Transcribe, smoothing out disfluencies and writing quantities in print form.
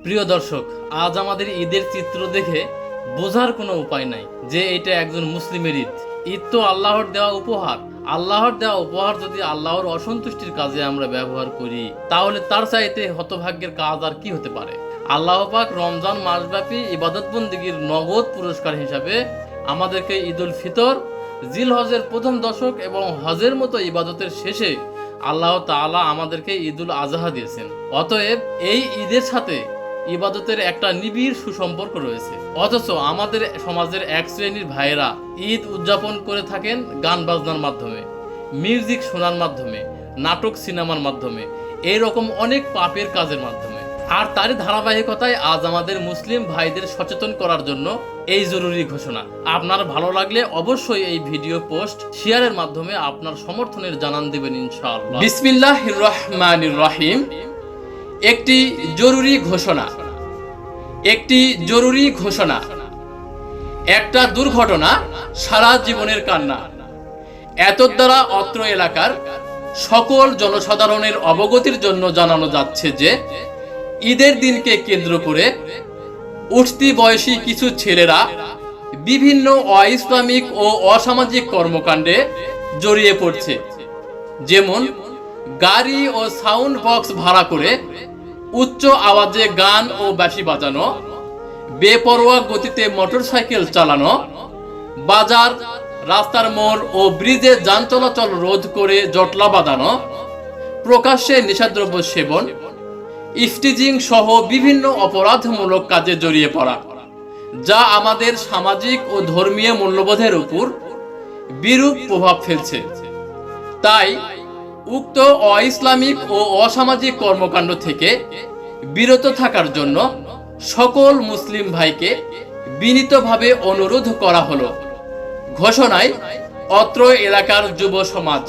প্রিয় দর্শক, আজ আমাদের ঈদের চিত্র দেখে বোঝার কোনো উপায় নাই যে এটা একজন মুসলিমের ঈদ। ঈদ তো আল্লাহর দেওয়া উপহার। আল্লাহর দেওয়া উপহার যদি আল্লাহর অসন্তুষ্টির কাজে আমরা ব্যবহার করি, তাহলে তার চাইতে হতভাগ্যের কাজ আর কি হতে পারে। আল্লাহ পাক রমজান মাসব্যাপী ইবাদত বন্দেগীর নগদ পুরস্কার হিসাবে আমাদেরকে ঈদ উল ফিতর, জিলহজের প্রথম দশক এবং হজের মতো ইবাদতের শেষে আল্লাহ তাআলা আমাদেরকে ঈদুল আজহা দিয়েছেন। অতএব এই ঈদের সাথে ইবাদতের একটা নিবিড় সুসম্পর্ক রয়েছে। অথচ আমাদের সমাজের এক শ্রেণীর ভাইয়েরা ঈদ উদযাপন করে থাকেন গান বাজনার মাধ্যমে, মিউজিক শোনার মাধ্যমে, নাটক সিনেমার মাধ্যমে, এইরকম অনেক পাপের কাজের মাধ্যমে। আর তারই ধারাবাহিকতায় আজ আমাদের মুসলিম ভাইদের সচেতন করার জন্য এই জরুরি ঘোষণা। আপনার ভালো লাগলে অবশ্যই এই ভিডিও পোস্ট শেয়ারের মাধ্যমে আপনার সমর্থনের জানান দিবেন ইনশাআল্লাহ। বিসমিল্লাহির রহমানির রহিম। একটি জরুরি ঘোষণা। একটা দুর্ঘটনা, সারা জীবনের কান্না। এতদ দ্বারা অত্র এলাকার সকল জনসাধারণের অবগতির জন্য জানানো যাচ্ছে যে ঈদের দিনকে কেন্দ্র করে উঠতি বয়সী কিছু ছেলেরা বিভিন্ন অইসলামিক ও অসামাজিক কর্মকাণ্ডে জড়িয়ে পড়ছে। যেমন গাড়ি ও সাউন্ড বক্স ভাড়া করে উচ্চ আওয়াজে গান ও বাঁশি বাজানো, বেপরোয়া গতিতে মোটরসাইকেল চালানো, বাজার, রাস্তার মোড় ও ব্রিজে যান চলাচল রোধ করে জটলা বাঁধানো, প্রকাশ্যে নেশাদ্রব্য সেবন, ইফটিজিং সহ বিভিন্ন অপরাধমূলক কাজে জড়িয়ে পড়া, যা আমাদের সামাজিক ও ধর্মীয় মূল্যবোধের উপর বিরূপ প্রভাব ফেলছে। তাই উক্ত অইসলামিক ও অসামাজিক কর্মকাণ্ড থেকে বিরত থাকার জন্য সকল মুসলিম ভাইকে বিনীতভাবে অনুরোধ করা হলো। ঘোষণায় অত্র এলাকার যুব সমাজ।